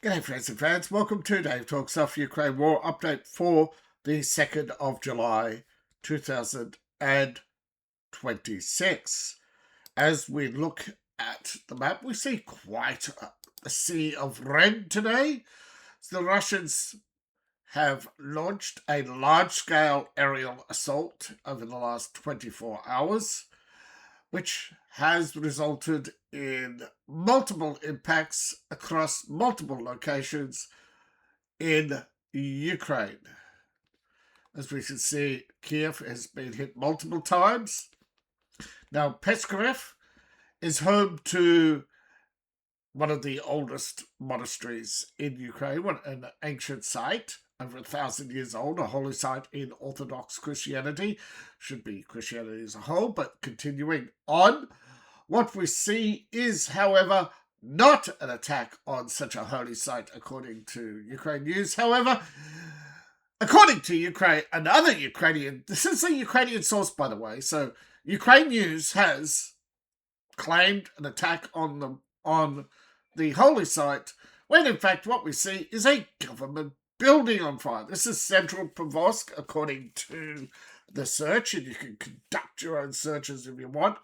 G'day friends and fans, welcome to Dave Talks Off Ukraine War Update for the 2nd of July 2026. As we look at the map, we see quite a sea of red today. The Russians have launched a large-scale aerial assault over the last 24 hours, which has resulted in multiple impacts across multiple locations in Ukraine. As we can see, Kiev has been hit multiple times. Now, Peskov is home to one of the oldest monasteries in Ukraine, an ancient site, over 1,000 years old, a holy site in Orthodox Christianity. Should be Christianity as a whole, but continuing on. What we see is, however, not an attack on such a holy site, according to Ukraine News. However, according to Ukraine, another Ukrainian, this is a Ukrainian source, by the way, so Ukraine News has claimed an attack on the holy site, when in fact what we see is a government building on fire. This is Central Provosk, according to the search, and you can conduct your own searches if you want,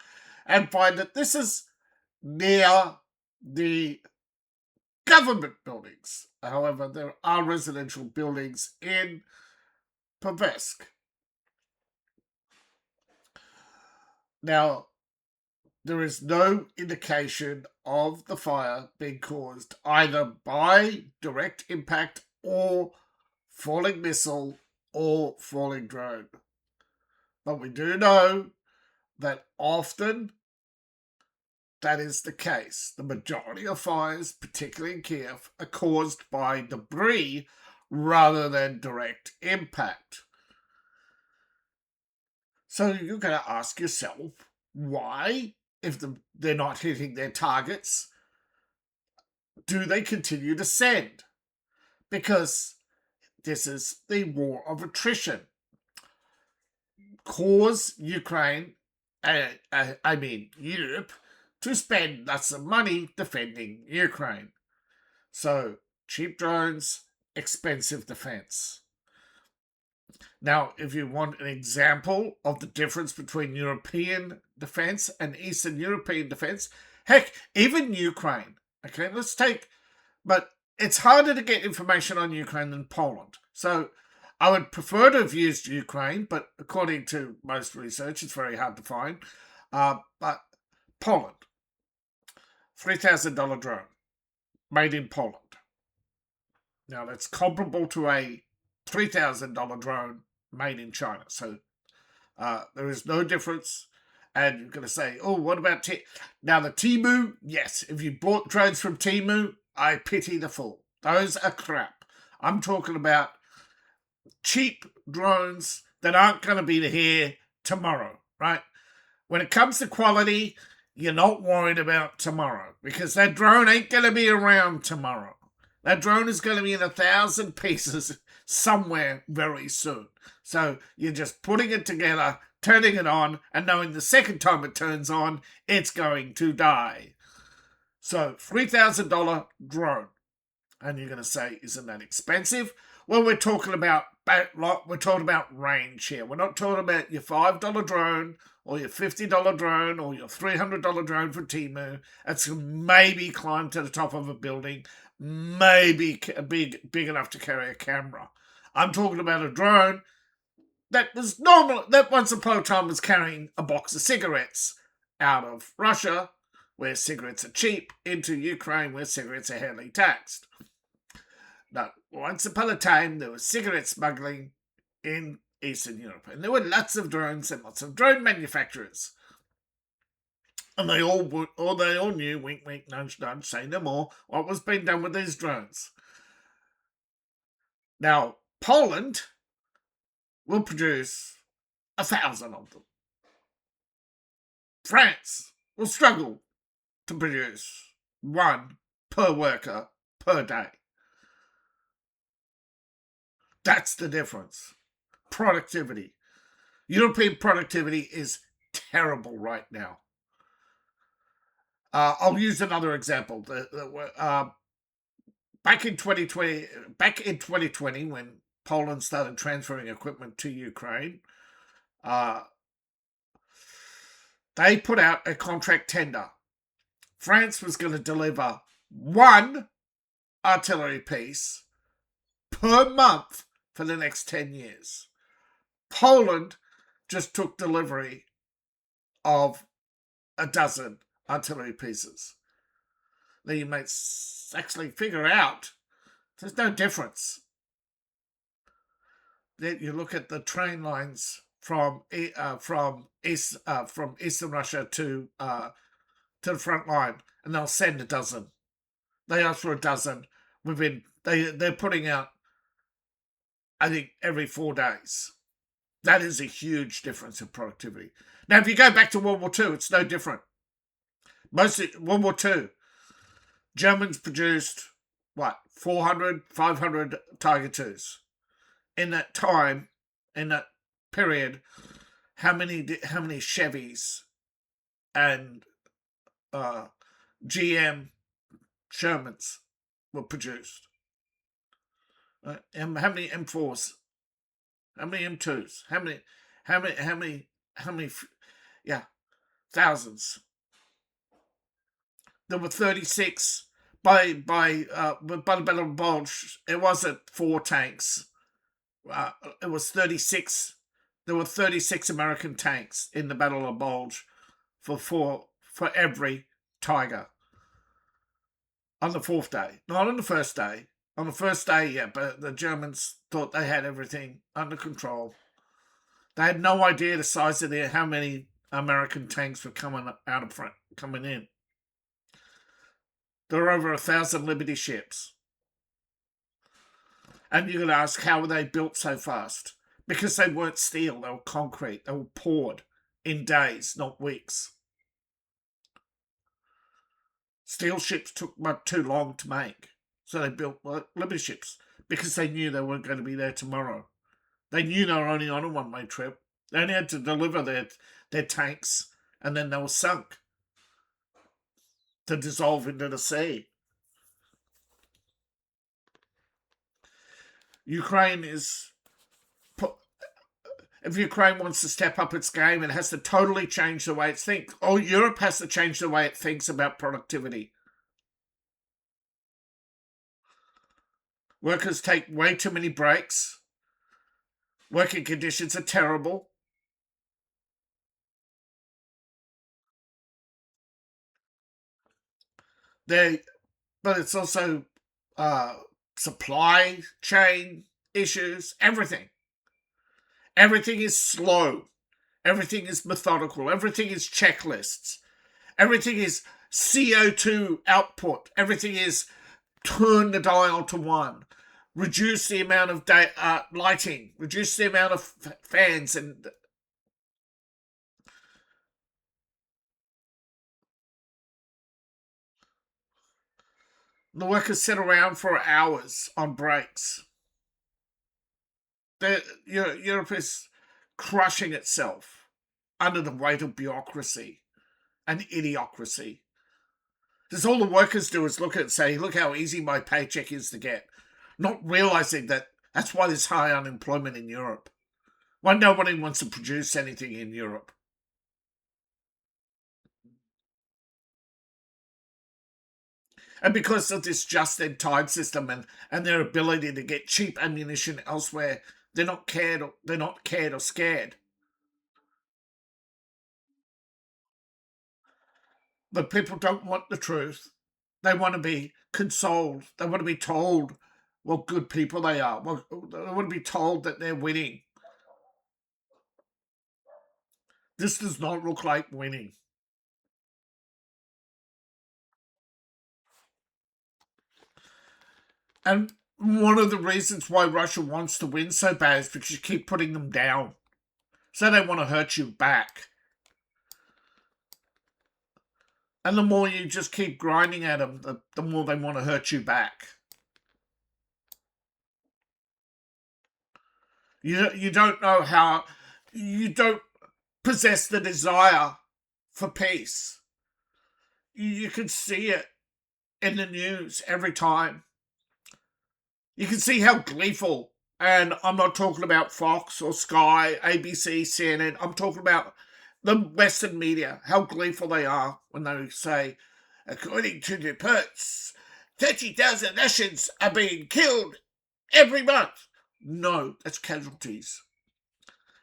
and find that this is near the government buildings. However, there are residential buildings in Provosk. Now, there is no indication of the fire being caused either by direct impact or falling missile or falling drone. But we do know that often that is the case. The majority of fires, particularly in Kiev, are caused by debris rather than direct impact. So you're going to ask yourself, why, if they're not hitting their targets, do they continue to send? Because this is the war of attrition. Cause Ukraine, Europe, to spend lots of money defending Ukraine. So, cheap drones, expensive defense. Now, if you want an example of the difference between European defense and Eastern European defense, heck, even Ukraine. Okay, but it's harder to get information on Ukraine than Poland. So I would prefer to have used Ukraine, but according to most research, it's very hard to find. But Poland, $3,000 drone, made in Poland. Now that's comparable to a $3,000 drone made in China. So there is no difference. And you're going to say, oh, what about now the Temu? Yes, if you bought drones from Temu, I pity the fool. Those are crap. I'm talking about cheap drones that aren't going to be here tomorrow, right? When it comes to quality, you're not worried about tomorrow because that drone ain't going to be around tomorrow. That drone is going to be in 1,000 pieces somewhere very soon. So you're just putting it together, turning it on, and knowing the second time it turns on, it's going to die. So $3,000 drone. And you're going to say, isn't that expensive? Well, we're talking about range here. We're not talking about your $5 drone or your $50 drone or your $300 drone for Temu. It's maybe climb to the top of a building, maybe big enough to carry a camera. I'm talking about a drone that was normal, that once upon a time was carrying a box of cigarettes out of Russia, where cigarettes are cheap, into Ukraine, where cigarettes are heavily taxed. Now, once upon a time, there was cigarette smuggling in Eastern Europe, and there were lots of drones and lots of drone manufacturers. And they all knew, wink, wink, nudge, nudge, say no more, what was being done with these drones. Now, Poland will produce 1,000 of them. France will struggle to produce one per worker per day. That's the difference. Productivity. European productivity is terrible right now. I'll use another example. back in 2020, when Poland started transferring equipment to Ukraine, they put out a contract tender. France was going to deliver one artillery piece per month for the next 10 years. Poland just took delivery of a dozen artillery pieces. Now you may actually figure out there's no difference. Then you look at the train lines from eastern Russia to the front line, and they'll send a dozen. They ask for a dozen within. They're putting out, I think, every 4 days. That is a huge difference in productivity. Now, if you go back to World War II, it's no different. Mostly World War II, Germans produced, 400, 500 Tiger IIs. In that time, in that period, how many Chevys and GM Shermans were produced? How many M4s? How many M2s? How many? Yeah, thousands. There were 36 by the Battle of Bulge. It wasn't 4 tanks. It was 36. There were 36 American tanks in the Battle of Bulge for every Tiger. On the 4th day, not on the first day. On the first day, yeah, but the Germans thought they had everything under control. They had no idea the size of how many American tanks were coming in. There were over 1,000 Liberty ships. And you're going to ask, how were they built so fast? Because they weren't steel, they were concrete. They were poured in days, not weeks. Steel ships took much too long to make. So they built Liberty ships because they knew they weren't going to be there tomorrow. They knew they were only on a one-way trip. They only had to deliver their tanks, and then they were sunk to dissolve into the sea. If Ukraine wants to step up its game, it has to totally change the way it thinks. Europe has to change the way it thinks about productivity. Workers take way too many breaks. Working conditions are terrible. But it's also supply chain issues, everything. Everything is slow. Everything is methodical. Everything is checklists. Everything is CO2 output. Everything is turn the dial to 1. Reduce the amount of lighting. Reduce the amount of fans. And the workers sit around for hours on breaks. Europe is crushing itself under the weight of bureaucracy and idiocracy. Because all the workers do is look at it and say, look how easy my paycheck is to get. Not realizing that that's why there's high unemployment in Europe. Why nobody wants to produce anything in Europe. And because of this just-in-time system and their ability to get cheap ammunition elsewhere, they're not cared or scared. But people don't want the truth. They want to be consoled. They want to be told what good people they are. They want to be told that they're winning. This does not look like winning. And one of the reasons why Russia wants to win so bad is because you keep putting them down. So they want to hurt you back. And the more you just keep grinding at them, the more they want to hurt you back. You don't know how. You don't possess the desire for peace. You can see it in the news every time. You can see how gleeful, and I'm not talking about Fox or Sky, ABC, CNN. I'm talking about the Western media, how gleeful they are when they say, according to reports, 30,000 Russians are being killed every month. No, that's casualties.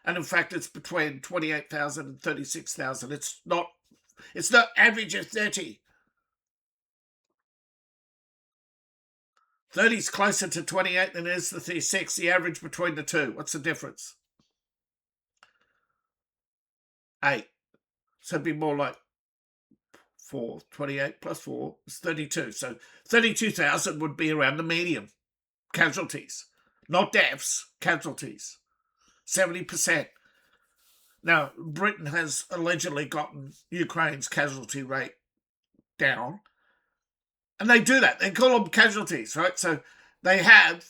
And in fact, it's between 28,000 and 36,000. It's not average of 30. 30 is closer to 28 than it is to 36, the average between the two. What's the difference? 8. So it'd be more like 4. 28 plus 4 is 32. So 32,000 would be around the median. Casualties. Not deaths, casualties. 70%. Now, Britain has allegedly gotten Ukraine's casualty rate down. And they do that. They call them casualties, right? So they know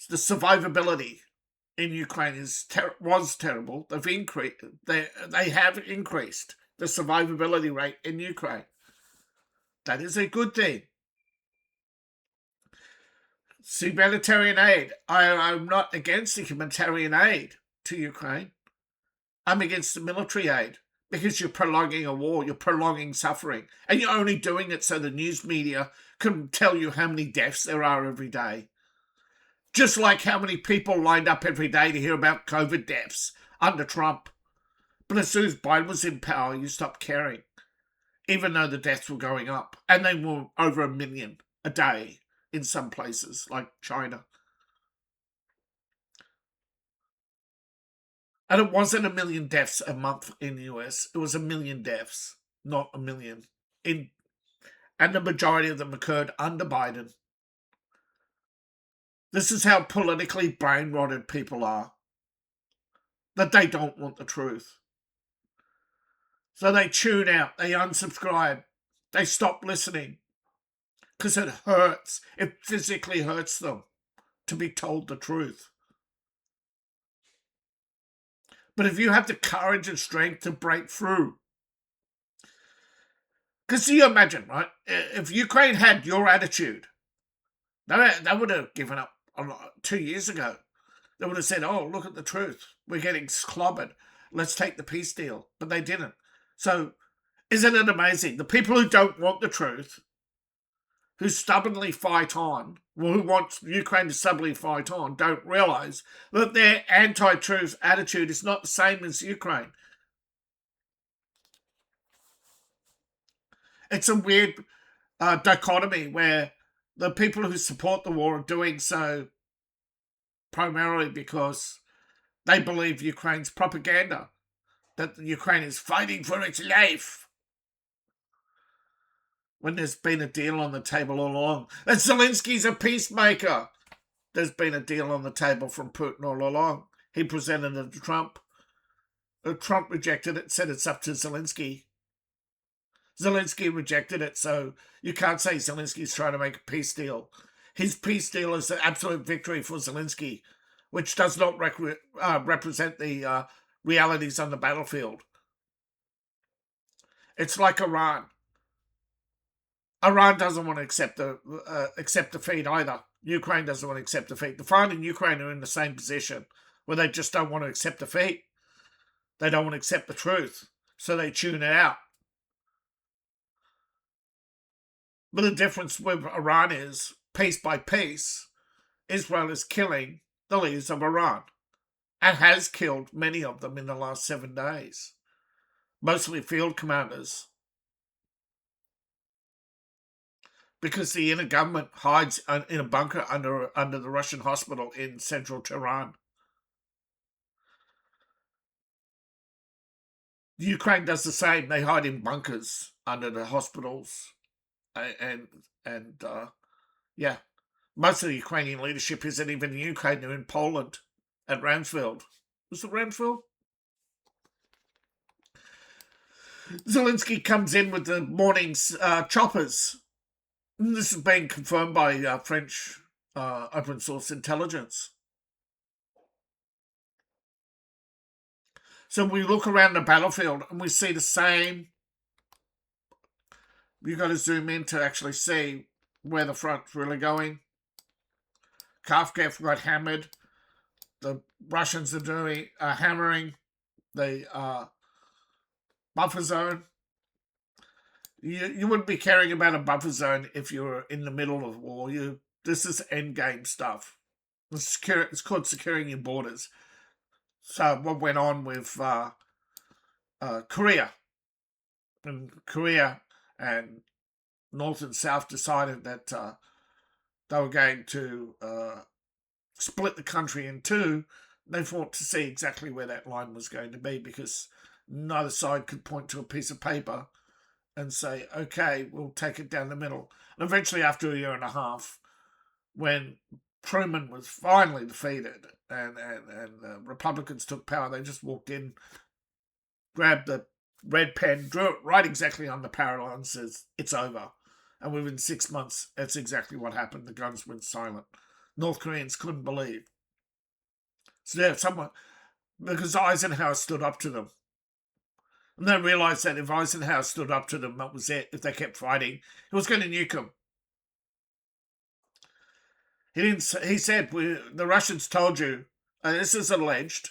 the survivability in Ukraine was terrible. They have increased the survivability rate in Ukraine. That is a good thing. Humanitarian aid. I'm not against the humanitarian aid to Ukraine. I'm against the military aid because you're prolonging a war, you're prolonging suffering, and you're only doing it so the news media can tell you how many deaths there are every day. Just like how many people lined up every day to hear about COVID deaths under Trump. But as soon as Biden was in power, you stopped caring, even though the deaths were going up. And they were over 1 million a day in some places, like China. And it wasn't 1 million deaths a month in the US. It was 1 million deaths, not 1 million. And the majority of them occurred under Biden. This is how politically brain-rotted people are. That they don't want the truth. So they tune out, they unsubscribe, they stop listening. Because it hurts. It physically hurts them to be told the truth. But if you have the courage and strength to break through, because you imagine, right? If Ukraine had your attitude, they would have given up 2 years ago. They would have said, oh, look at the truth. We're getting clobbered. Let's take the peace deal. But they didn't. So isn't it amazing? The people who don't want the truth, who stubbornly fight on, well, who want Ukraine to stubbornly fight on, don't realise that their anti-truth attitude is not the same as Ukraine. It's a weird dichotomy where the people who support the war are doing so primarily because they believe Ukraine's propaganda, that Ukraine is fighting for its life, when there's been a deal on the table all along. And Zelensky's a peacemaker. There's been a deal on the table from Putin all along. He presented it to Trump. Trump rejected it, said it's up to Zelensky. Zelensky rejected it, so you can't say Zelensky's trying to make a peace deal. His peace deal is an absolute victory for Zelensky, which does not represent the realities on the battlefield. It's like Iran. Iran doesn't want to accept defeat either. Ukraine doesn't want to accept defeat. France and Ukraine are in the same position where they just don't want to accept defeat. They don't want to accept the truth, so they tune it out. But the difference with Iran is, piece by piece, Israel is killing the leaders of Iran and has killed many of them in the last 7 days, mostly field commanders. Because the inner government hides in a bunker under the Russian hospital in central Tehran. Ukraine does the same. They hide in bunkers under the hospitals, and yeah, most of the Ukrainian leadership isn't even in Ukraine. They're in Poland at Ramsfeld. Was it Ramsfeld? Zelensky comes in with the morning's choppers. This has been confirmed by French open source intelligence. So we look around the battlefield and we see the same. You've got to zoom in to actually see where the front's really going. Kharkiv got hammered. The Russians are hammering the buffer zone. You wouldn't be caring about a buffer zone if you were in the middle of war. This is end game stuff. It's called securing your borders. So what went on with Korea, and Korea and North and South decided that they were going to split the country in two. They fought to see exactly where that line was going to be, because neither side could point to a piece of paper and say, okay, we'll take it down the middle. And eventually, after a year and a half, when Truman was finally defeated and the Republicans took power, they just walked in, grabbed the red pen, drew it right exactly on the parallel and says, it's over. And within 6 months, that's exactly what happened. The guns went silent. North Koreans couldn't believe. So yeah, because Eisenhower stood up to them. And they realised that if Eisenhower stood up to them, that was it. If they kept fighting, he was going to nuke them. He said, the Russians told you, and this is alleged,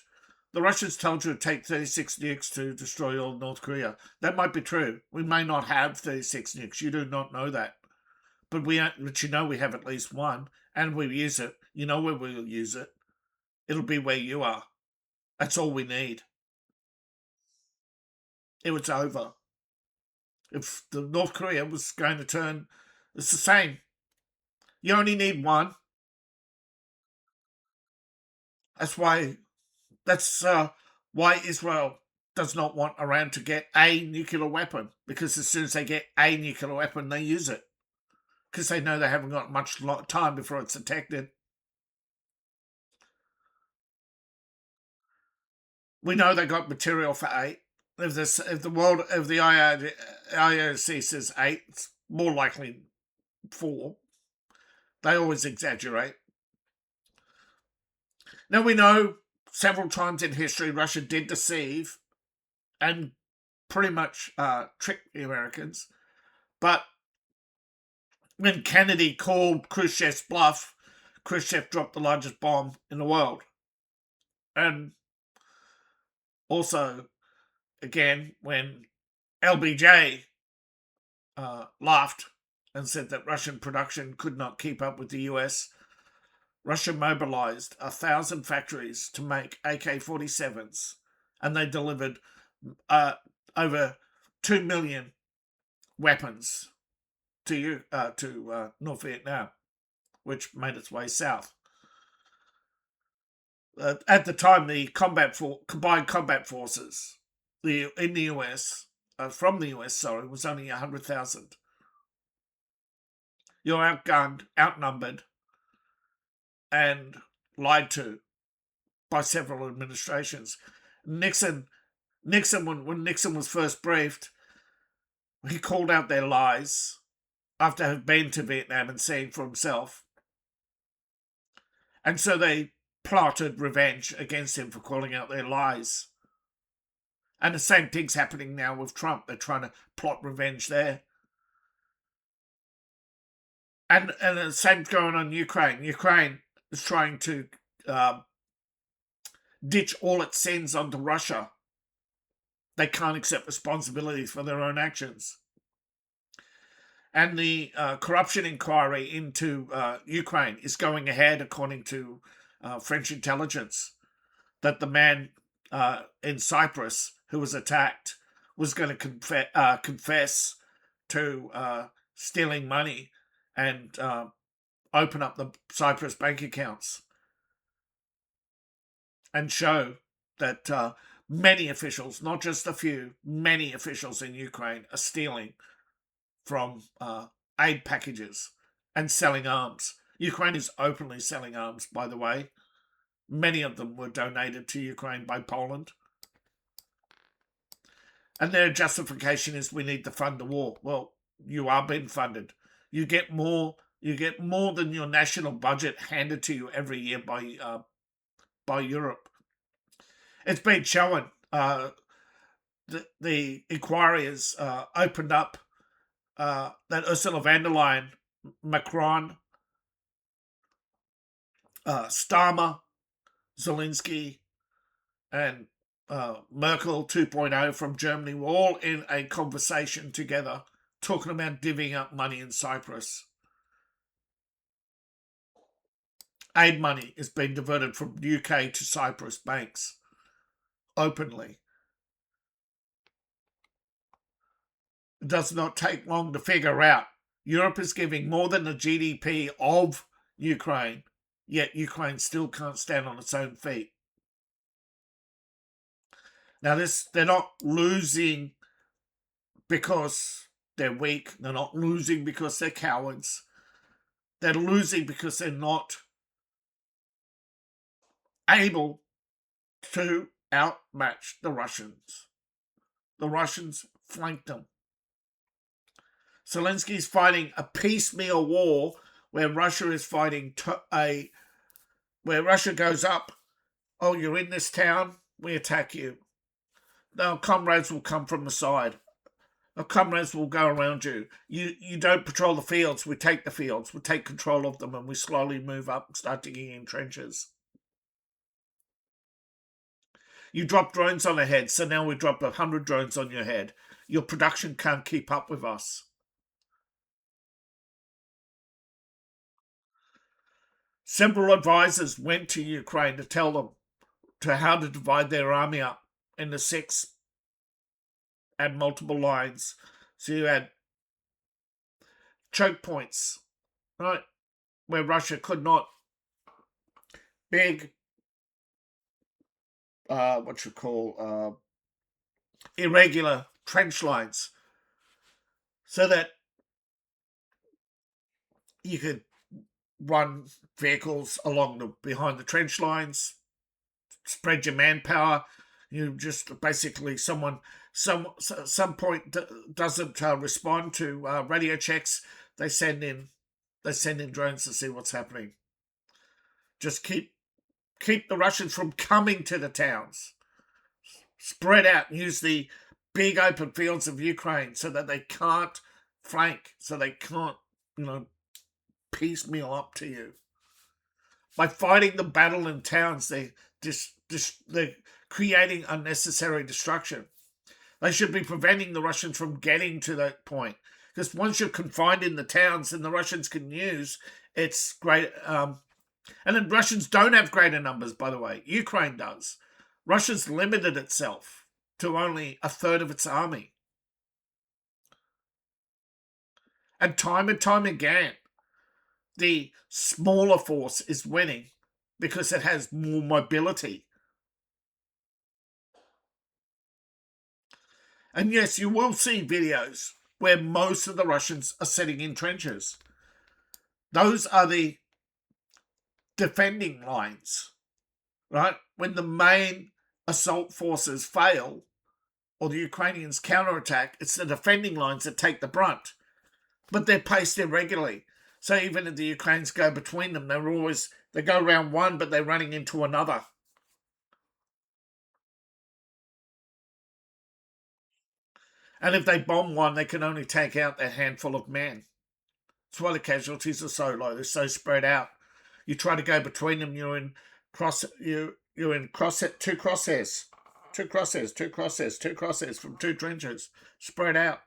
the Russians told you to take 36 nukes to destroy all North Korea. That might be true. We may not have 36 nukes. You do not know that. But we have at least one, and we use it. You know where we'll use it. It'll be where you are. That's all we need. It was over. If the North Korea was going to turn, it's the same. You only need one. That's why Israel does not want Iran to get a nuclear weapon, because as soon as they get a nuclear weapon, they use it, because they know they haven't got much time before it's detected. We know they got material for 8. If the IOC says 8, it's more likely 4. They always exaggerate. Now, we know several times in history Russia did deceive and pretty much trick the Americans. But when Kennedy called Khrushchev's bluff, Khrushchev dropped the largest bomb in the world. And also, again, when LBJ laughed and said that Russian production could not keep up with the US, Russia mobilized 1,000 factories to make AK-47s, and they delivered over 2 million weapons to North Vietnam, which made its way south. At the time, the combined combat forces in the US, from the US, was only 100,000. You're outgunned, outnumbered, and lied to by several administrations. Nixon, when Nixon was first briefed, he called out their lies after having been to Vietnam and seeing for himself. And so they plotted revenge against him for calling out their lies. And the same thing's happening now with Trump. They're trying to plot revenge there. And the same's going on in Ukraine. Ukraine is trying to ditch all its sins onto Russia. They can't accept responsibility for their own actions. And the corruption inquiry into Ukraine is going ahead, according to French intelligence, that the man in Cyprus who was attacked was going to confess to stealing money and open up the Cyprus bank accounts and show that many officials, not just a few, many officials in Ukraine are stealing from aid packages and selling arms. Ukraine is openly selling arms, by the way. Many of them were donated to Ukraine by Poland. And their justification is, we need to fund the war. Well, you are being funded. You get more than your national budget handed to you every year by Europe. It's been shown. The inquiry has opened up that Ursula von der Leyen Macron, Starmer, Zelensky, and Merkel 2.0 from Germany were all in a conversation together talking about divvying up money in Cyprus. Aid money is being diverted from UK to Cyprus banks openly. It does not take long to figure out. Europe is giving more than the GDP of Ukraine, yet Ukraine still can't stand on its own feet. Now, they're not losing because they're weak. They're not losing because they're cowards. They're losing because they're not able to outmatch the Russians. The Russians flanked them. Zelensky's fighting a piecemeal war where Russia is fighting where Russia goes up. Oh, you're in this town, we attack you. Our comrades will come from the side. Our comrades will go around you. You don't patrol the fields, we take the fields. We take control of them and we slowly move up and start digging in trenches. You drop drones on a head, so now we drop 100 drones on your head. Your production can't keep up with us. Several advisors went to Ukraine to tell them how to divide their army up into 6 and multiple lines. So you had choke points, right, where Russia could not, big, irregular trench lines, so that you could run vehicles behind the trench lines, spread your manpower. You just basically some point doesn't respond to radio checks. They send in drones to see what's happening. Just keep the Russians from coming to the towns. Spread out and use the big open fields of Ukraine so that they can't flank, so they can't, piecemeal up to you. By fighting the battle in towns, they're creating unnecessary destruction. They should be preventing the Russians from getting to that point. Because once you're confined in the towns, then the Russians can use its great... and the Russians don't have greater numbers, by the way. Ukraine does. Russia's limited itself to only a third of its army. And time again, the smaller force is winning because it has more mobility. And yes, you will see videos where most of the Russians are sitting in trenches. Those are the defending lines, right? When the main assault forces fail or the Ukrainians counterattack, it's the defending lines that take the brunt. But they're paced irregularly. So even if the Ukrainians go between them, they go around one, but they're running into another. And if they bomb one, they can only take out that handful of men. That's why the casualties are so low. They're so spread out. You try to go between them, you're in two crosshairs from 2 trenches, spread out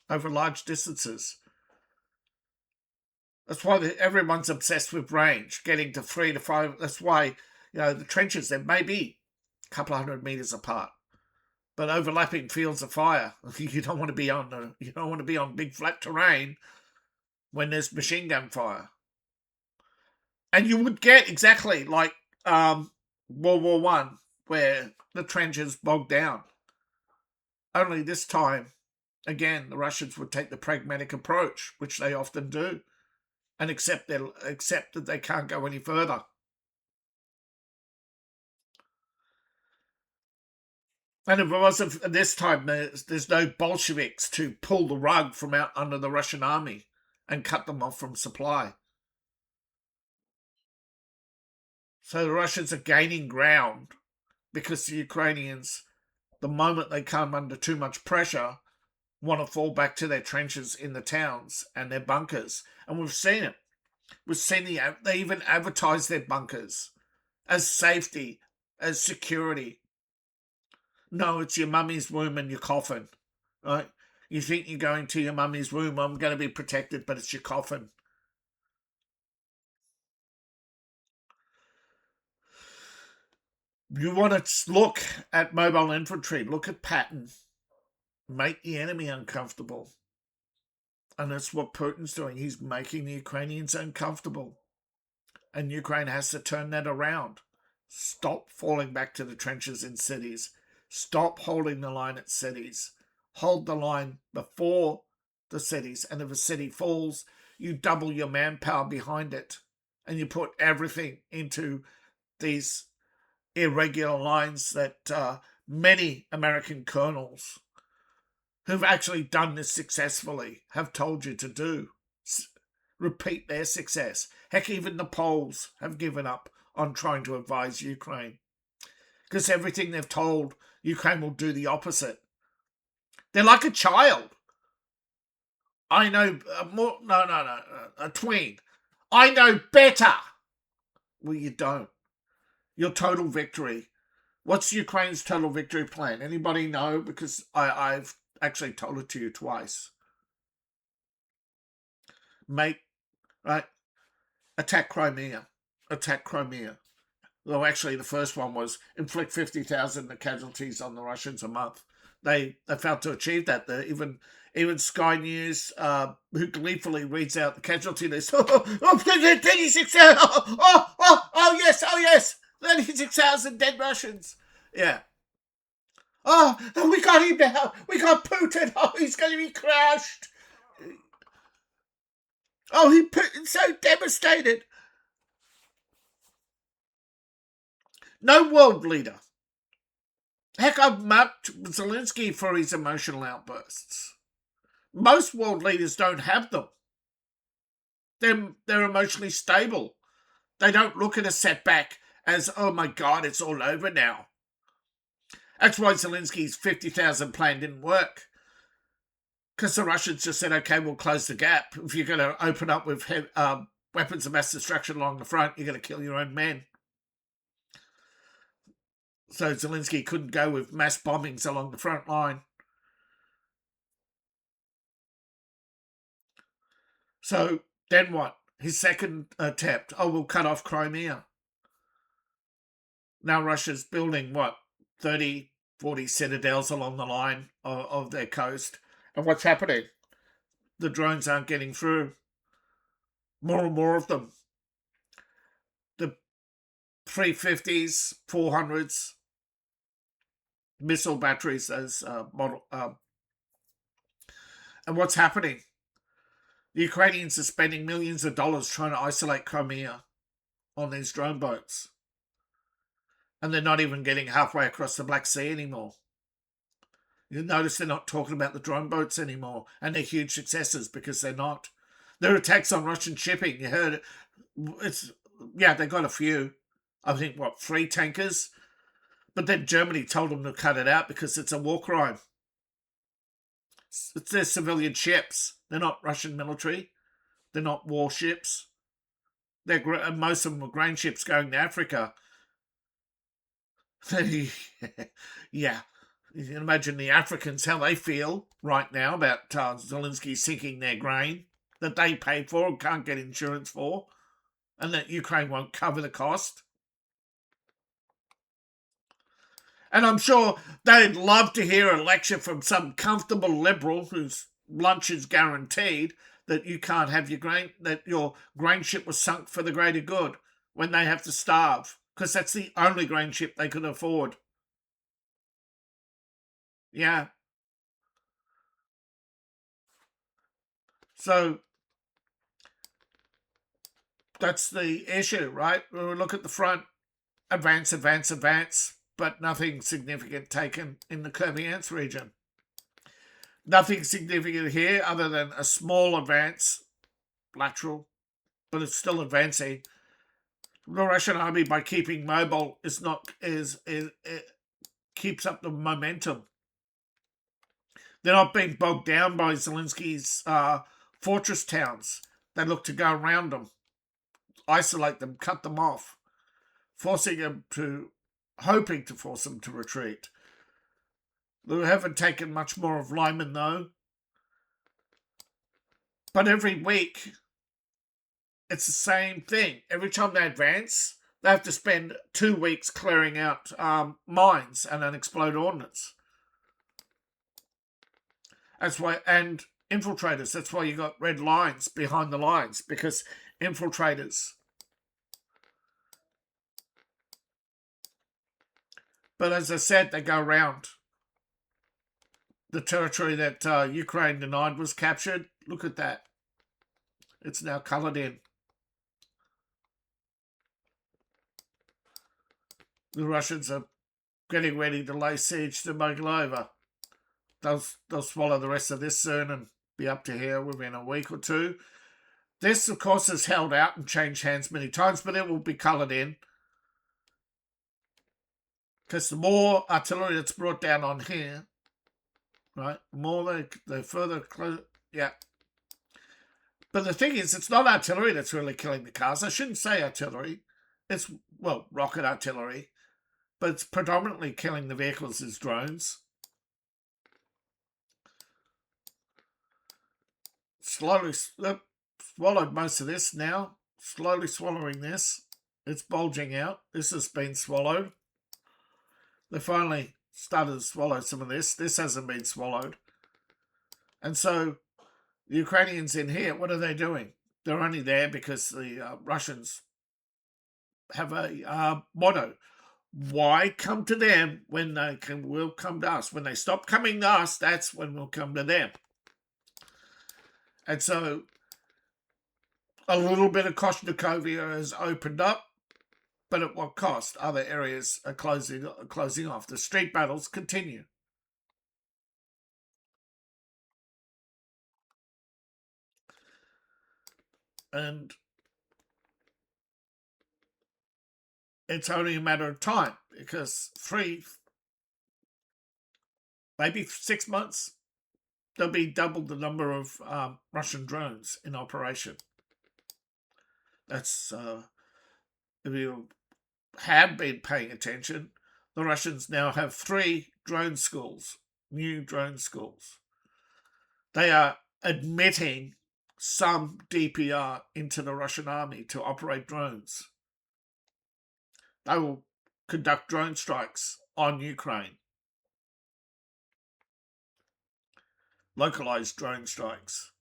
over large distances. That's why everyone's obsessed with range, getting to 3 to 5. That's why, the trenches, they may be a couple of 100 meters apart, but overlapping fields of fire. You don't want to be on big flat terrain when there's machine gun fire. And you would get exactly like World War One, where the trenches bogged down. Only this time, again, the Russians would take the pragmatic approach, which they often do, and accept that they can't go any further. And if it wasn't this time, there's no Bolsheviks to pull the rug from out under the Russian army and cut them off from supply. So the Russians are gaining ground because the Ukrainians, the moment they come under too much pressure, want to fall back to their trenches in the towns and their bunkers. And we've seen it. We've seen they even advertise their bunkers as safety, as security. No, it's your mummy's womb and your coffin, right? You think you're going to your mummy's womb, I'm going to be protected, but it's your coffin. You want to look at mobile infantry, look at pattern, make the enemy uncomfortable. And that's what Putin's doing. He's making the Ukrainians uncomfortable. And Ukraine has to turn that around. Stop falling back to the trenches in cities. Stop holding the line at cities. Hold the line before the cities. And if a city falls, you double your manpower behind it. And you put everything into these irregular lines that many American colonels who've actually done this successfully have told you to do. Repeat their success. Heck, even the Poles have given up on trying to advise Ukraine because everything they've told Ukraine will do the opposite. They're like a child. I know more. No, a tween. I know better. Well, you don't. Your total victory. What's Ukraine's total victory plan? Anybody know? Because I've actually told it to you twice. Attack Crimea. Attack Crimea. Though actually the first one was inflict 50,000 casualties on the Russians a month. They failed to achieve that. Even Sky News, who gleefully reads out the casualty list. 36,000. Oh yes. 36,000 dead Russians. Yeah. Oh, we got him now. We got Putin. Oh, he's going to be crushed. Oh, Putin's so devastated. No world leader. Heck, I've marked Zelensky for his emotional outbursts. Most world leaders don't have them. They're emotionally stable. They don't look at a setback as, oh my God, it's all over now. That's why Zelensky's 50,000 plan didn't work. Because the Russians just said, okay, we'll close the gap. If you're going to open up with weapons of mass destruction along the front, you're going to kill your own men. So Zelensky couldn't go with mass bombings along the front line. So then what? His second attempt, we'll cut off Crimea. Now Russia's building, 30, 40 citadels along the line of their coast. And what's happening? The drones aren't getting through. More and more of them. The 350s, 400s, missile batteries as model. And what's happening? The Ukrainians are spending millions of dollars trying to isolate Crimea on these drone boats. And they're not even getting halfway across the Black Sea anymore. You notice they're not talking about the drone boats anymore, and they're huge successes because they're not. There are attacks on Russian shipping. You heard it. They got a few. I think, 3 tankers? But then Germany told them to cut it out because it's a war crime. It's their civilian ships. They're not Russian military. They're not warships. Most of them were grain ships going to Africa. Yeah. You can imagine the Africans, how they feel right now about Zelensky sinking their grain that they paid for and can't get insurance for, and that Ukraine won't cover the cost. And I'm sure they'd love to hear a lecture from some comfortable liberal whose lunch is guaranteed that you can't have your grain, that your grain ship was sunk for the greater good when they have to starve, because that's the only grain ship they could afford. Yeah. So that's the issue, right? We look at the front, advance, but nothing significant taken in the Kupiansk region. Nothing significant here other than a small advance, lateral, but it's still advancing. The Russian army, by keeping mobile, it keeps up the momentum. They're not being bogged down by Zelensky's fortress towns. They look to go around them, isolate them, cut them off, hoping to force them to retreat. They haven't taken much more of Lyman, though. But every week, it's the same thing. Every time they advance, they have to spend 2 weeks clearing out mines and unexploded ordnance. That's why, and infiltrators. That's why you got red lines behind the lines, because infiltrators. But as I said, they go around. The territory that Ukraine denied was captured. Look at that. It's now coloured in. The Russians are getting ready to lay siege to Moldova. They'll swallow the rest of this soon and be up to here within a week or two. This, of course, has held out and changed hands many times, but it will be coloured in. Because the more artillery that's brought down on here, right, the more they further close. Yeah. But the thing is, it's not artillery that's really killing the cars. I shouldn't say artillery. It's, well, rocket artillery. But it's predominantly killing the vehicles as drones. Slowly swallowed most of this now. Slowly swallowing this. It's bulging out. This has been swallowed. They finally started to swallow some of this. This hasn't been swallowed. And so the Ukrainians in here, what are they doing? They're only there because the Russians have a motto. Why come to them when will come to us? When they stop coming to us, that's when we'll come to them. And so a little bit of Koshnikovia has opened up, but at what cost? Other areas are closing off. The street battles continue. And it's only a matter of time, because maybe 6 months, there'll be double the number of Russian drones in operation. That's, if you have been paying attention, the Russians now have 3 drone schools, new drone schools. They are admitting some DPR into the Russian army to operate drones. They will conduct drone strikes on Ukraine. Localized drone strikes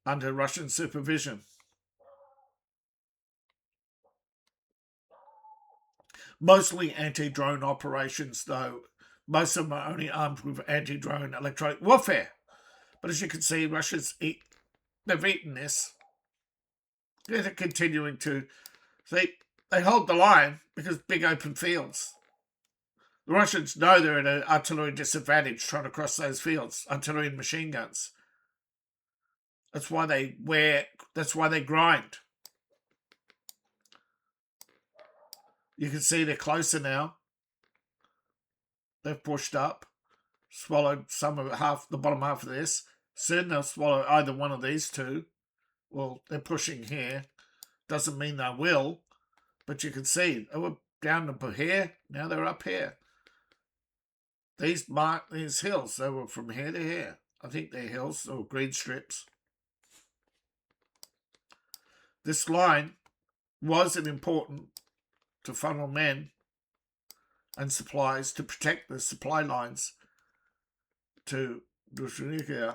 under Russian supervision. Mostly anti-drone operations, though. Most of them are only armed with anti-drone electronic warfare. But as you can see, they've eaten this. They're continuing to. They hold the line because big open fields. The Russians know they're at an artillery disadvantage trying to cross those fields, artillery and machine guns. That's why they grind. You can see they're closer now. They've pushed up, swallowed some of the bottom half of this. Soon they'll swallow either one of these two. Well, they're pushing here. Doesn't mean they will, but you can see they were down to here. Now they're up here. These hills. They were from here to here. I think they're hills or green strips. This line wasn't important to funnel men and supplies to protect the supply lines to Ukraine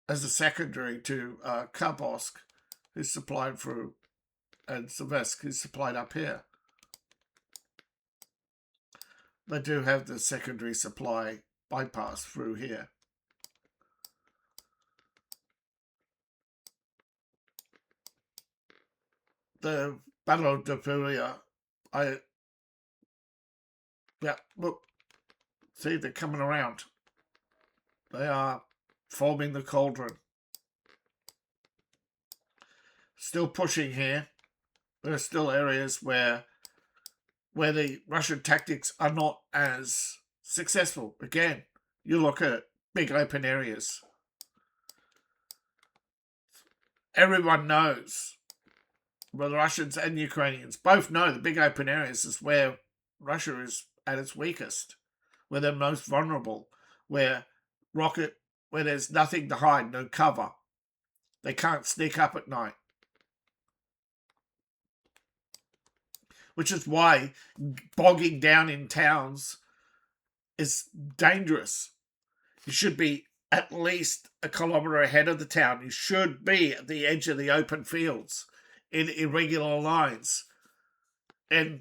as a secondary to Kharkovsk, who's supplied through, and Silvesk, who's supplied up here. They do have the secondary supply bypass through here. The Battle of Davulia, look, see, they're coming around. They are forming the cauldron. Still pushing here. There are still areas where the Russian tactics are not as successful. Again, you look at big open areas. Everyone knows, well, the Russians and Ukrainians both know the big open areas is where Russia is at its weakest, where they're most vulnerable, where where there's nothing to hide, no cover. They can't sneak up at night. Which is why bogging down in towns is dangerous. You should be at least a kilometre ahead of the town. You should be at the edge of the open fields in irregular lines. And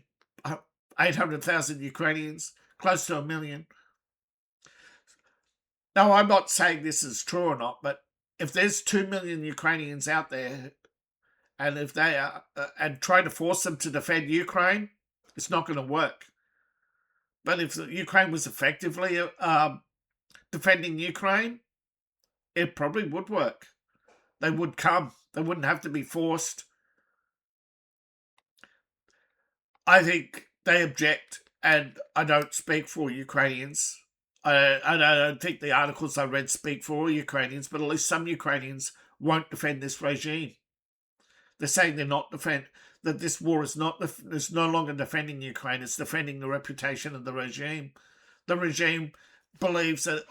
800,000 Ukrainians, close to 1 million. Now, I'm not saying this is true or not, but if there's 2 million Ukrainians out there, and if they are and try to force them to defend Ukraine, it's not going to work. But if Ukraine was effectively defending Ukraine, it probably would work. They would come. They wouldn't have to be forced. I think they object, and I don't speak for Ukrainians. I don't think the articles I read speak for all Ukrainians, but at least some Ukrainians won't defend this regime. They're saying that this war is no longer defending Ukraine, it's defending the reputation of the regime. The regime believes that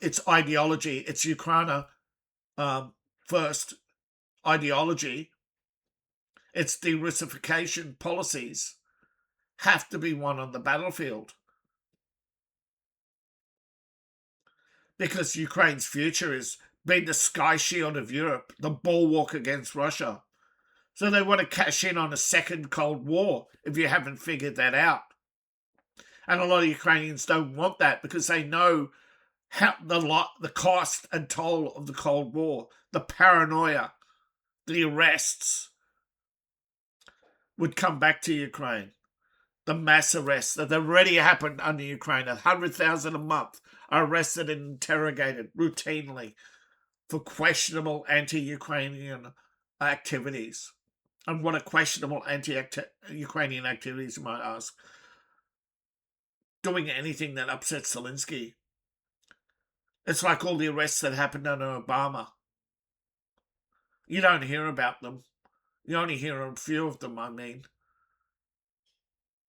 its ideology, its Ukraine first ideology, its de-Russification policies have to be won on the battlefield. Because Ukraine's future is being the sky shield of Europe, the bulwark against Russia. So they want to cash in on a second Cold War, if you haven't figured that out. And a lot of Ukrainians don't want that because they know how the cost and toll of the Cold War, the paranoia, the arrests would come back to Ukraine. The mass arrests that have already happened under Ukraine. 100,000 a month are arrested and interrogated routinely for questionable anti-Ukrainian activities. And what are questionable anti-Ukrainian activities, you might ask? Doing anything that upsets Zelensky. It's like all the arrests that happened under Obama. You don't hear about them. You only hear a few of them, I mean.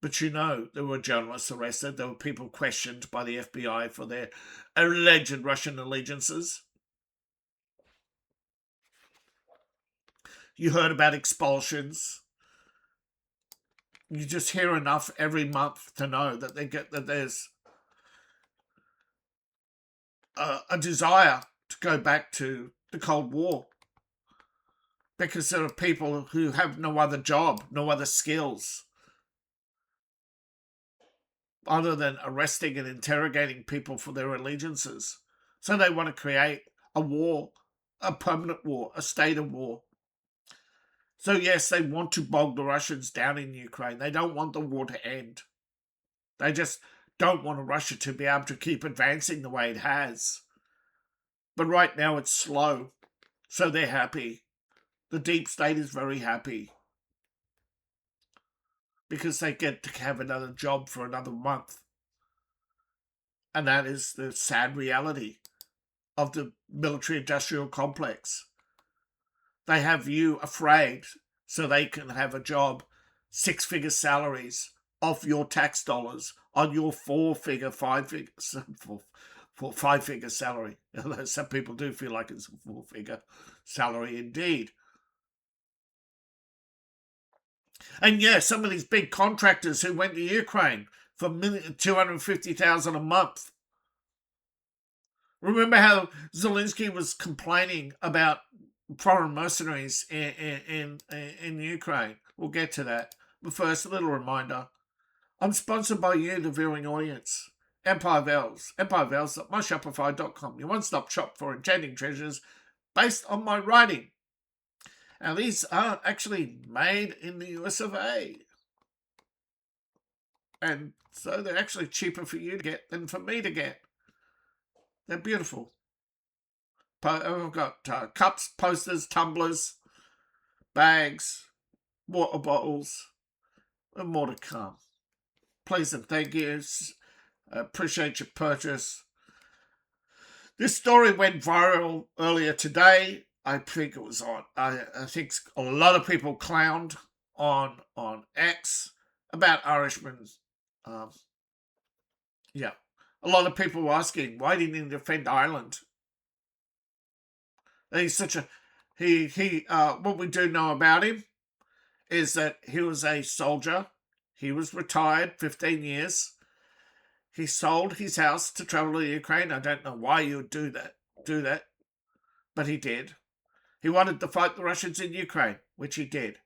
But you know, there were journalists arrested. There were people questioned by the FBI for their alleged Russian allegiances. You heard about expulsions. You just hear enough every month to know that there's a desire to go back to the Cold War. Because there are people who have no other job, no other skills, other than arresting and interrogating people for their allegiances. So they want to create a war, a permanent war, a state of war. So yes, they want to bog the Russians down in Ukraine. They don't want the war to end. They just don't want Russia to be able to keep advancing the way it has. But right now it's slow, so they're happy. The deep state is very happy. Because they get to have another job for another month. And that is the sad reality of the military-industrial complex. They have you afraid so they can have a job, 6-figure salaries off your tax dollars on your 5-figure salary. Although some people do feel like it's a 4-figure salary indeed. And yeah, some of these big contractors who went to Ukraine for $250,000 a month. Remember how Zelensky was complaining about foreign mercenaries in Ukraine? We'll get to that. But first, a little reminder. I'm sponsored by you, the viewing audience. Empire Vels. EmpireVels.myshopify.com. Your one-stop shop for enchanting treasures based on my writing. Now, these aren't actually made in the US of A. And so they're actually cheaper for you to get than for me to get. They're beautiful. I've got cups, posters, tumblers, bags, water bottles, and more to come. Please and thank you. I appreciate your purchase. This story went viral earlier today. I think it was on. I think a lot of people clowned on X about Irishman. Um, yeah, a lot of people were asking why didn't he defend Ireland? And he's such a he. What we do know about him is that he was a soldier. He was retired 15 years. He sold his house to travel to Ukraine. I don't know why you would do that, but he did. He wanted to fight the Russians in Ukraine, which he did.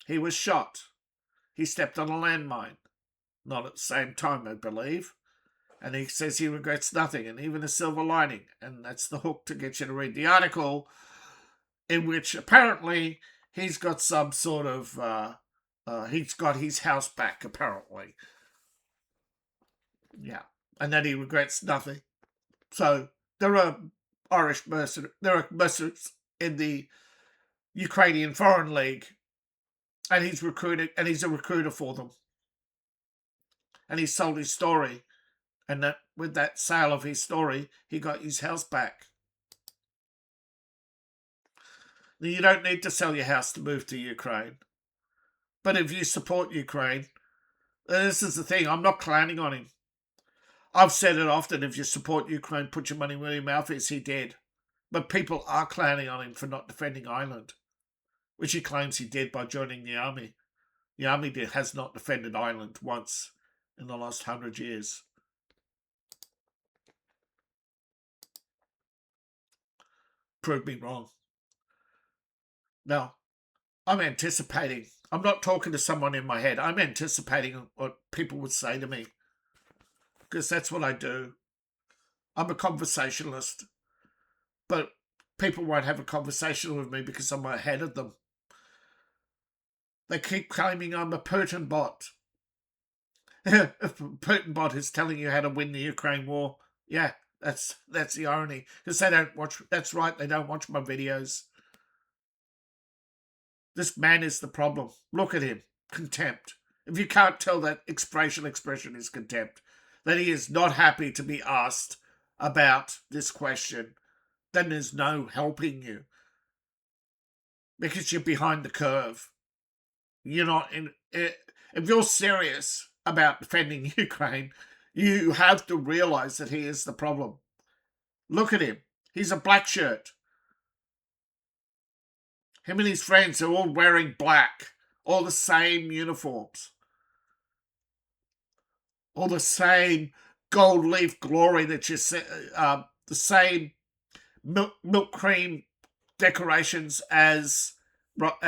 He was shot. He stepped on a landmine. Not at the same time, I believe. And he says he regrets nothing, and even a silver lining. And that's the hook to get you to read the article, in which apparently he's got some sort of he's got his house back, apparently. Yeah. And that he regrets nothing. So there are Irish mercenaries, there are mercenaries in the Ukrainian Foreign League, and he's a recruiter for them. And he sold his story, and that with that sale of his story, he got his house back. Now, you don't need to sell your house to move to Ukraine. But if you support Ukraine, this is the thing, I'm not clowning on him. I've said it often, if you support Ukraine, put your money where your mouth is. He did. But people are clowning on him for not defending Ireland, which he claims he did by joining the army. The army has not defended Ireland once in the last 100 years. Prove me wrong. Now, I'm anticipating. I'm not talking to someone in my head. I'm anticipating what people would say to me, because that's what I do. I'm a conversationalist, but people won't have a conversation with me because I'm ahead of them. They keep claiming I'm a Putin bot. If Putin bot is telling you how to win the Ukraine war, yeah, that's the irony, because they don't watch. That's right, they don't watch my videos. This man is the problem. Look at him. Contempt. If you can't tell that expression is contempt, that he is not happy to be asked about this question, then there's no helping you. Because you're behind the curve. You're not in it. If you're serious about defending Ukraine, you have to realize that he is the problem. Look at him. He's a black shirt. Him and his friends are all wearing black. All the same uniforms. All the same gold leaf glory that you see. The same milk cream decorations as the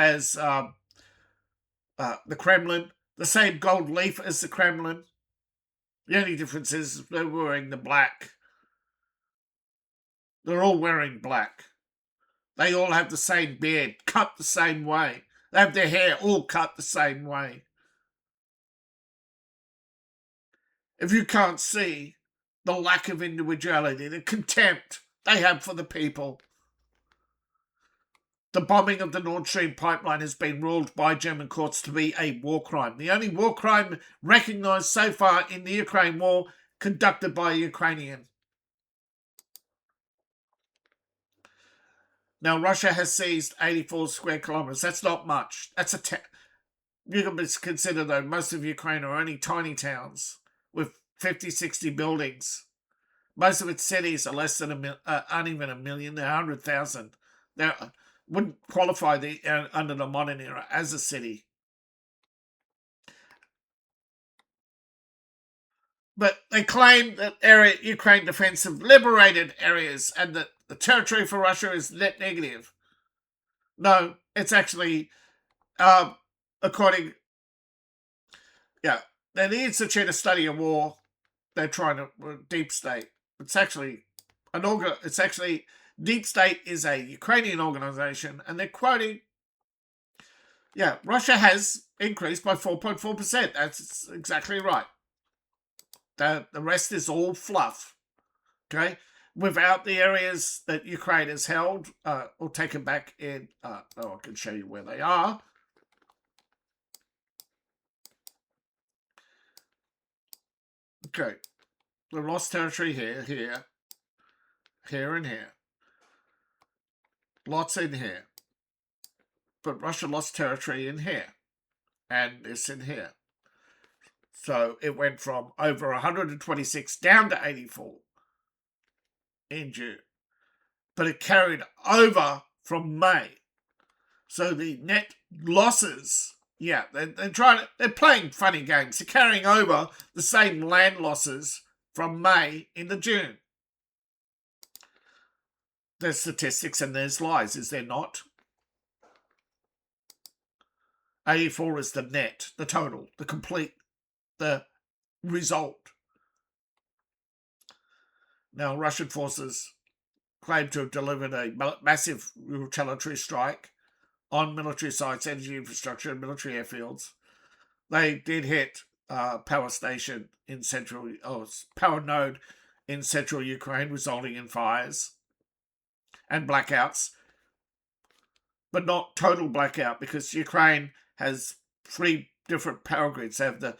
Kremlin. The same gold leaf as the Kremlin. The only difference is they're wearing the black. They're all wearing black. They all have the same beard, cut the same way. They have their hair all cut the same way. If you can't see the lack of individuality, the contempt they have for the people. The bombing of the Nord Stream pipeline has been ruled by German courts to be a war crime. The only war crime recognised so far in the Ukraine war conducted by a Ukrainian. Now, Russia has seized 84 square kilometres. That's not much. That's you can consider, though, most of Ukraine are only tiny towns with 50, 60 buildings. Most of its cities are less than aren't even a million. They're 100,000. They wouldn't qualify under the modern era as a city. But they claim that Ukraine defensive liberated areas and that the territory for Russia is net negative. No, it's actually, according, the Institute of Study of War, they're trying to, deep state. It's actually Deep State is a Ukrainian organization, and they're quoting, Russia has increased by 4.4%. That's exactly right. The rest is all fluff. Okay? Without the areas that Ukraine has held or taken back in, I can show you where they are. Okay, they lost territory here, here, here, and here. Lots in here. But Russia lost territory in here, and this in here. So it went from over 126 down to 84 in June. But it carried over from May. So the net losses, yeah, they're playing funny games. They're carrying over the same land losses from May into June. There's statistics and there's lies, is there not? 84 is the net, the total, the complete, the result. Now, Russian forces claim to have delivered a massive retaliatory strike on military sites, energy infrastructure, and military airfields. They did hit power station in central, power node in central Ukraine, resulting in fires and blackouts, but not total blackout because Ukraine has 3 different power grids. They have the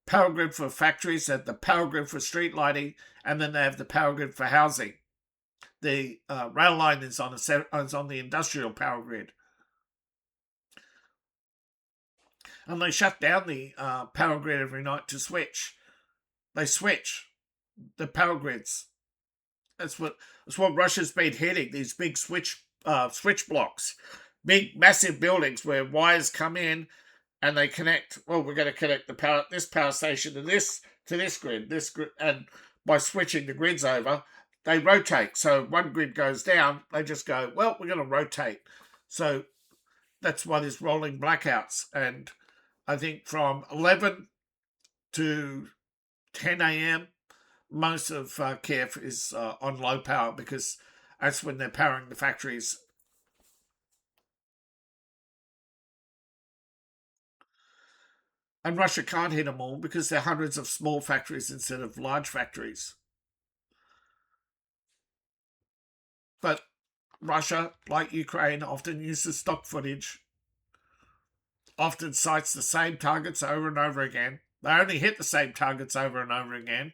power grid for factories, they have the power grid for street lighting, and then they have the power grid for housing. The rail line is on the industrial power grid. And they shut down the power grid every night to switch. They switch the power grids. That's what Russia's been hitting. These big switch blocks, big massive buildings where wires come in and they connect. Well, we're going to connect this power station to this grid, and by switching the grids over, they rotate. So one grid goes down, they just go, well, we're going to rotate. So that's why there's rolling blackouts. And I think from 11 to 10 a.m., most of Kiev is on low power because that's when they're powering the factories. And Russia can't hit them all because they're hundreds of small factories instead of large factories. But Russia, like Ukraine, often uses stock footage, often cites the same targets over and over again. They only hit the same targets over and over again.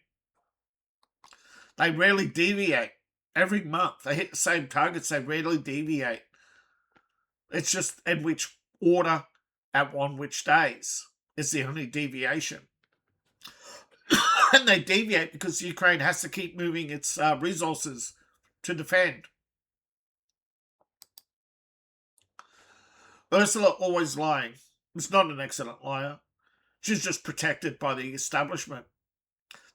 They rarely deviate. Every month they hit the same targets, they rarely deviate. It's just in which order on which days is the only deviation. And they deviate because Ukraine has to keep moving its resources to defend. Ursula always lying. Is not an excellent liar. She's just protected by the establishment.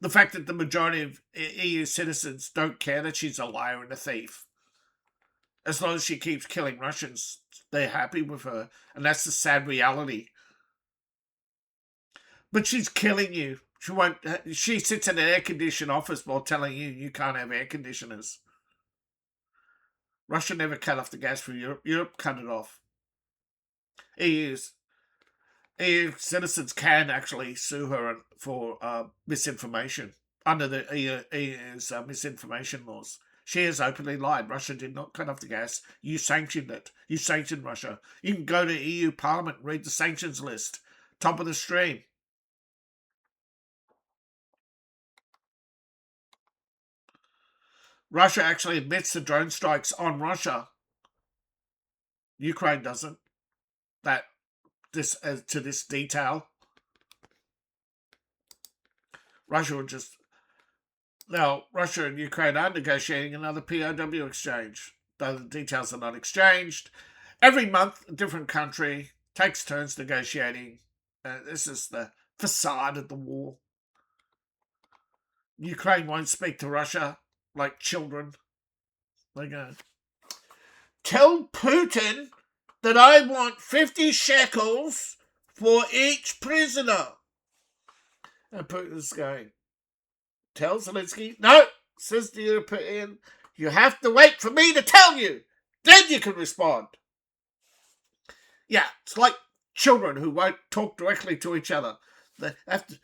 The fact that the majority of EU citizens don't care that she's a liar and a thief. As long as she keeps killing Russians, they're happy with her. And that's the sad reality. But she's killing you. She sits in an air-conditioned office while telling you can't have air conditioners. Russia never cut off the gas for Europe. Europe cut it off. EU citizens can actually sue her for misinformation under the EU's misinformation laws. She has openly lied. Russia did not cut off the gas. You sanctioned it. You sanctioned Russia. You can go to EU Parliament and read the sanctions list. Top of the stream. Russia actually admits the drone strikes on Russia. Ukraine doesn't. That this to this detail. Russia and Ukraine are negotiating another POW exchange, though the details are not exchanged. Every month, a different country takes turns negotiating. This is the facade of the war. Ukraine won't speak to Russia like children. They go, tell Putin that I want 50 shekels for each prisoner. And Putin's going, tell Zelensky, no, says the European, you have to wait for me to tell you. Then you can respond. Yeah, it's like children who won't talk directly to each other. They have to.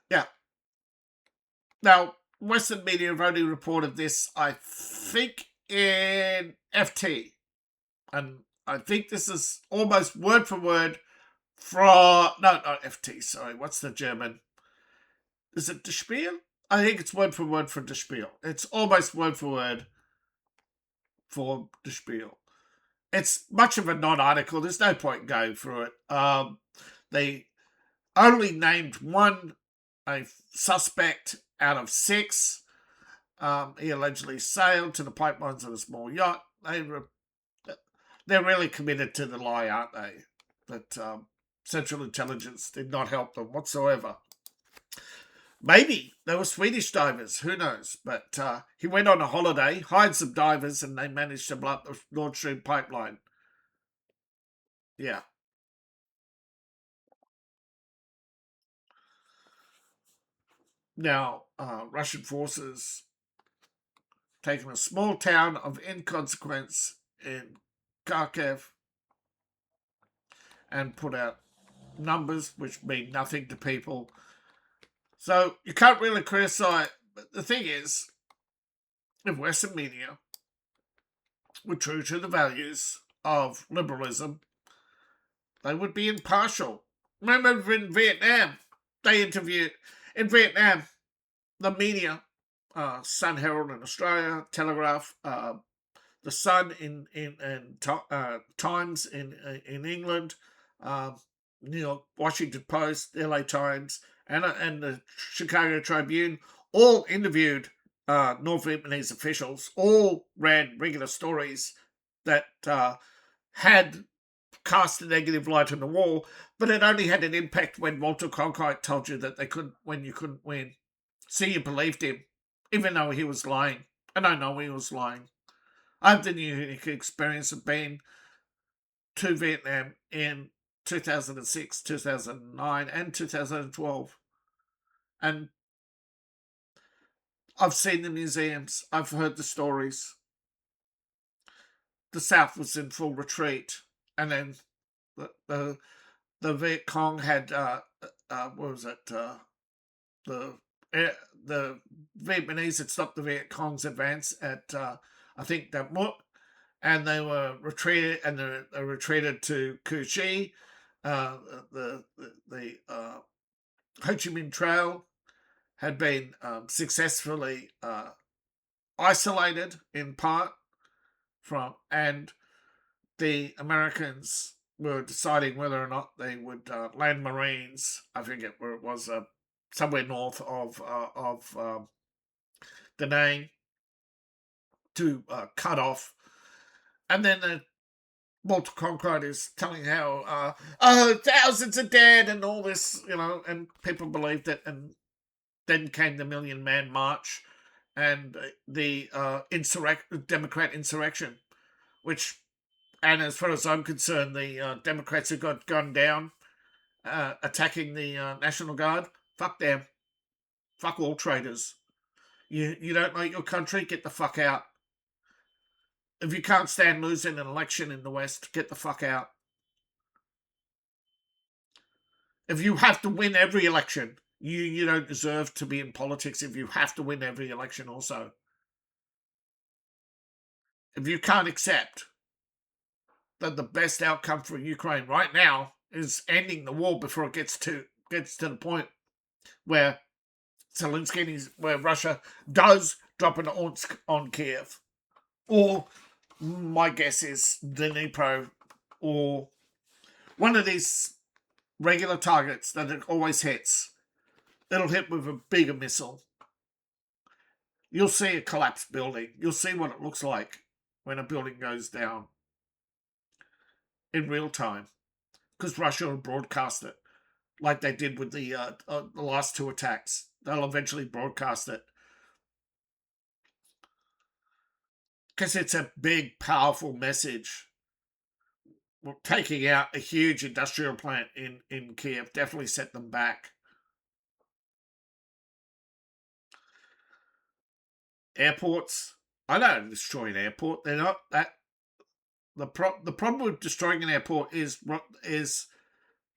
Yeah. Now, Western media have only reported this, I think, in FT. And I think this is almost word for word from, no, not FT, sorry, what's the German? Is it Der Spiel? I think it's word for word for Der Spiel. It's almost word for word for Der Spiel. It's much of a non-article. There's no point going through it. They only named one a suspect out of six. He allegedly sailed to the pipelines on a small yacht. They're really committed to the lie, aren't they? That Central Intelligence did not help them whatsoever. Maybe they were Swedish divers, who knows? But he went on a holiday, hired some divers, and they managed to blow up the Nord Stream pipeline. Yeah. Now, Russian forces taken a small town of inconsequence in Kharkiv and put out numbers which mean nothing to people. So you can't really criticize. But the thing is, if Western media were true to the values of liberalism, they would be impartial. Remember in Vietnam, they interviewed, in Vietnam, the media, Sun Herald in Australia, Telegraph, the Sun in Times in England, New York, Washington Post, LA Times, and the Chicago Tribune all interviewed North Vietnamese officials, all ran regular stories that had cast a negative light on the war, but it only had an impact when Walter Cronkite told you that they couldn't win, you couldn't win. So you believed him, even though he was lying. And I know he was lying. I have the unique experience of being to Vietnam in 2006, 2009, and 2012. And I've seen the museums, I've heard the stories. The South was in full retreat, and then the Viet Cong had what was it? The Vietnamese had stopped the Viet Cong's advance at I think that Mut, and they were retreated, and they retreated to Cu Chi. The Ho Chi Minh Trail had been successfully isolated in part from, and the Americans were deciding whether or not they would land Marines. I forget where it was, somewhere north of Da Nang, to cut off. And then Walter Cronkite is telling how thousands are dead and all this, and people believed it. And then came the Million Man March and the Democrat insurrection, which, and as far as I'm concerned, the Democrats who got gunned down attacking the National Guard, fuck them. Fuck all traitors. You don't like your country? Get the fuck out. If you can't stand losing an election in the West, get the fuck out. If you have to win every election, you don't deserve to be in politics if you have to win every election also. If you can't accept that the best outcome for Ukraine right now is ending the war before it gets to the point where where Russia does drop an on Kiev, or my guess is Dnipro, or one of these regular targets that it always hits. It'll hit with a bigger missile. You'll see a collapsed building. You'll see what it looks like when a building goes down in real time, because Russia will broadcast it like they did with the last two attacks. They'll eventually broadcast it because it's a big, powerful message. Well, taking out a huge industrial plant in Kiev definitely set them back. Airports, I don't destroy an airport. They're not that. The problem with destroying an airport is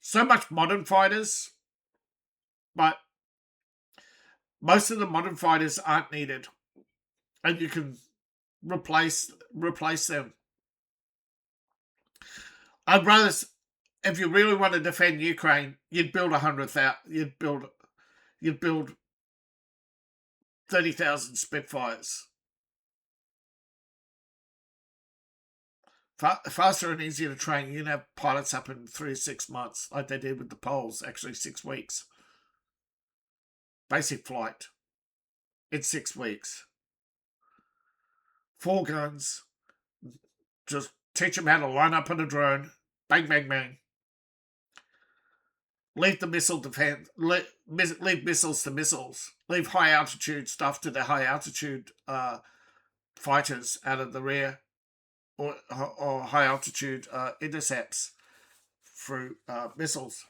so much modern fighters, but most of the modern fighters aren't needed, and you can replace them. I'd rather, if you really want to defend Ukraine, you'd build 100,000. You'd build 30,000 Spitfires. Faster and easier to train. You can have pilots up in 3 or 6 months, like they did with the Poles. Actually, 6 weeks. Basic flight in 6 weeks. 4 guns. Just teach them how to line up on a drone. Bang, bang, bang. Leave the missile defense. Leave missiles to missiles. Leave high altitude stuff to the high altitude fighters out of the rear, or high altitude intercepts through missiles.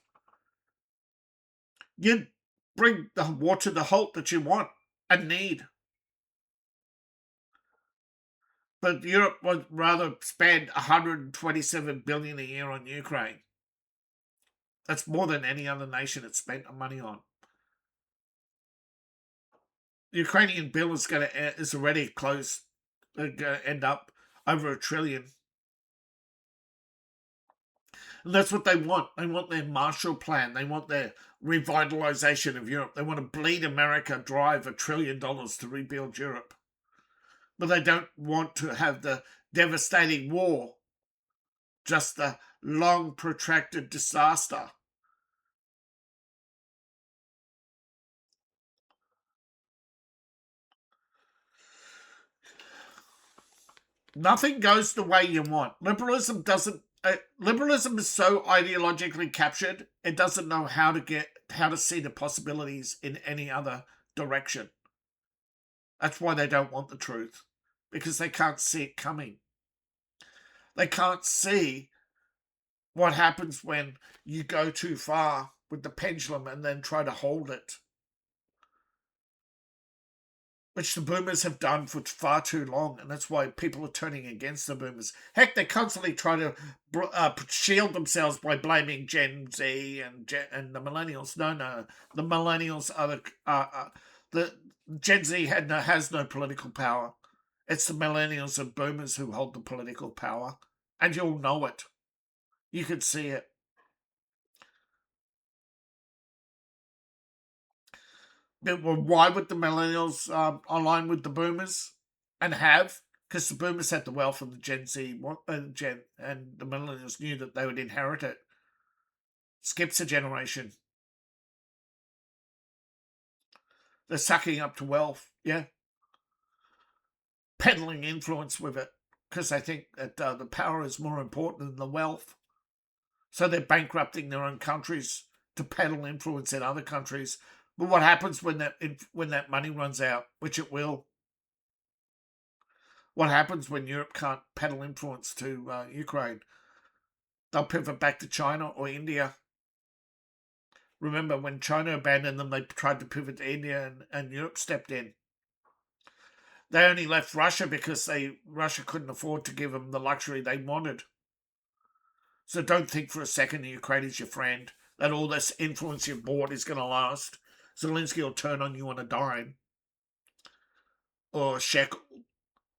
You bring the war to the halt that you want and need. But Europe would rather spend 127 billion a year on Ukraine. That's more than any other nation it's spent money on. The Ukrainian bill is already close. Going to end up over $1 trillion. And that's what they want. They want their Marshall Plan. They want their revitalization of Europe. They want to bleed America dry of $1 trillion to rebuild Europe. But they don't want to have the devastating war, just the long, protracted disaster. Nothing goes the way you want. Liberalism doesn't. Liberalism is so ideologically captured; it doesn't know how to see the possibilities in any other direction. That's why they don't want the truth, because they can't see it coming. They can't see what happens when you go too far with the pendulum and then try to hold it, which the boomers have done for far too long, and that's why people are turning against the boomers. Heck, they constantly try to shield themselves by blaming Gen Z and the millennials. No, the millennials are the Gen Z has no political power. It's the millennials and boomers who hold the political power, and you'll know it. You can see it. Why would the millennials align with the boomers and have? Because the boomers had the wealth of the Gen Z and the millennials knew that they would inherit it. Skips a generation. They're sucking up to wealth, yeah, peddling influence with it because they think that the power is more important than the wealth. So they're bankrupting their own countries to peddle influence in other countries. But what happens when that money runs out, which it will? What happens when Europe can't peddle influence to Ukraine? They'll pivot back to China or India. Remember, when China abandoned them, they tried to pivot to India, and Europe stepped in. They only left Russia because Russia couldn't afford to give them the luxury they wanted. So don't think for a second that Ukraine is your friend, that all this influence you've bought is going to last. Zelensky will turn on you on a dime, or a shekel,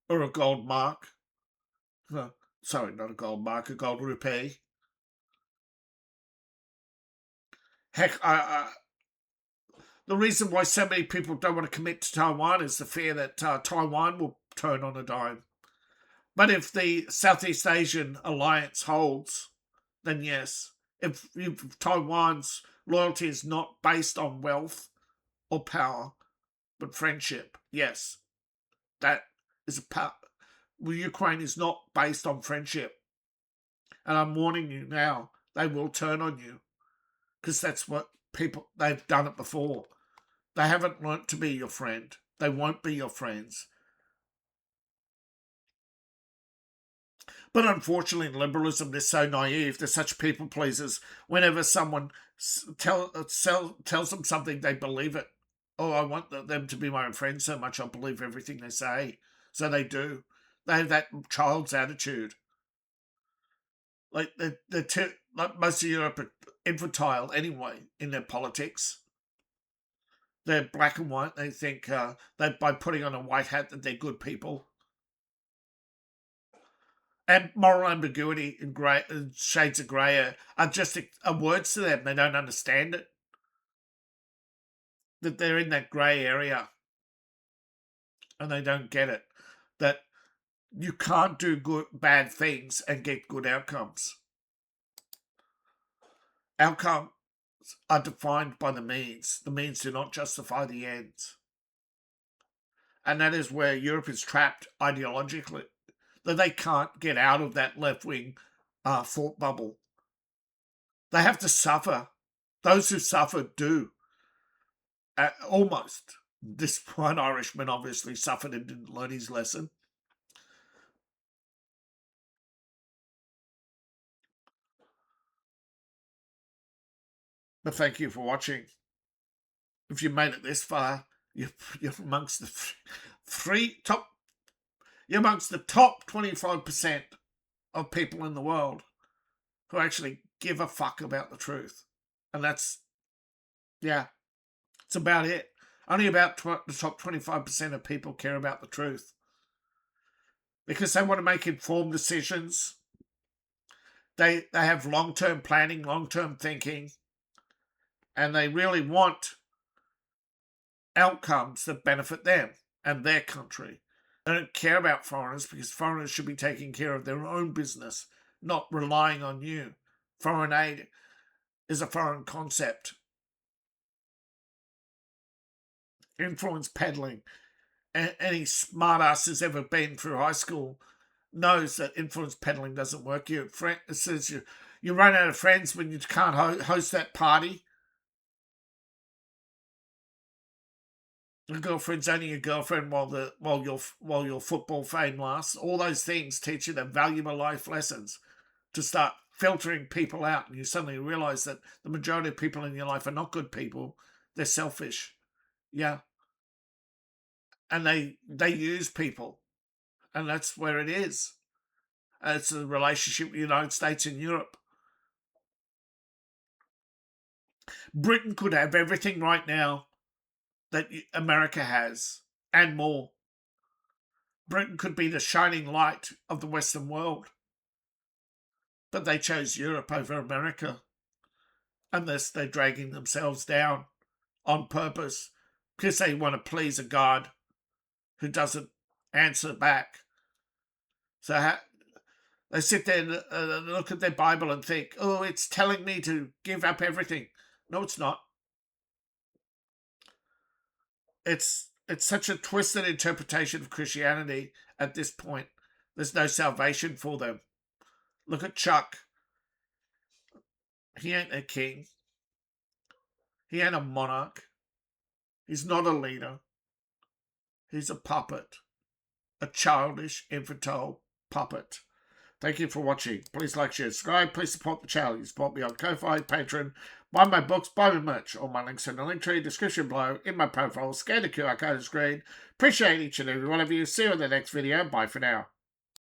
or a gold mark. Sorry, not a gold mark, a gold rupee. Heck, the reason why so many people don't want to commit to Taiwan is the fear that Taiwan will turn on a dime. But if the Southeast Asian alliance holds, then yes. If Taiwan's loyalty is not based on wealth or power, but friendship, yes, that is a power. Well, Ukraine is not based on friendship. And I'm warning you now, they will turn on you. Because that's what they've done it before. They haven't learnt to be your friend. They won't be your friends. But unfortunately, in liberalism, they're so naive. They're such people pleasers. Whenever someone tells them something, they believe it. Oh, I want them to be my friend so much, I'll believe everything they say. So they do. They have that child's attitude. Like like most of Europe are infantile anyway in their politics. They're black and white. They think that by putting on a white hat that they're good people. And moral ambiguity and grey and shades of grey are just words to them. They don't understand it. That they're in that grey area and they don't get it. That you can't do bad things and get good outcomes. Outcomes are defined by the means. The means do not justify the ends. And that is where Europe is trapped ideologically. That they can't get out of that left-wing thought bubble. They have to suffer. Those who suffer do. Almost. This one Irishman obviously suffered and didn't learn his lesson. But thank you for watching. If you made it this far, you're amongst the you're amongst the top 25% of people in the world who actually give a fuck about the truth. And that's, yeah, it's about it. Only about the top 25% of people care about the truth. Because they want to make informed decisions. They have long-term planning, long-term thinking. And they really want outcomes that benefit them and their country. They don't care about foreigners because foreigners should be taking care of their own business, not relying on you. Foreign aid is a foreign concept. Influence peddling. Any smartass who's ever been through high school knows that influence peddling doesn't work. It says you run out of friends when you can't host that party. Your girlfriend's only your girlfriend while your football fame lasts. All those things teach you the valuable life lessons to start filtering people out, and you suddenly realize that the majority of people in your life are not good people. They're selfish. Yeah. And they use people. And that's where it is. It's a relationship with the United States and Europe. Britain could have everything right now that America has and more. Britain could be the shining light of the Western world. But they chose Europe over America. Unless they're dragging themselves down on purpose because they want to please a God who doesn't answer back. So they sit there and look at their Bible and think, oh, it's telling me to give up everything. No, it's not. It's such a twisted interpretation of Christianity at this point. There's no salvation for them. Look at Chuck. He ain't a king. He ain't a monarch. He's not a leader. He's a puppet. A childish, infantile puppet. Thank you for watching. Please like, share, subscribe. Please support the channel. You support me on Ko-Fi, Patreon, buy my books, buy my merch. All my links in the link tree, description below, in my profile. Scan the QR code on screen. Appreciate each and every one of you. See you in the next video. Bye for now.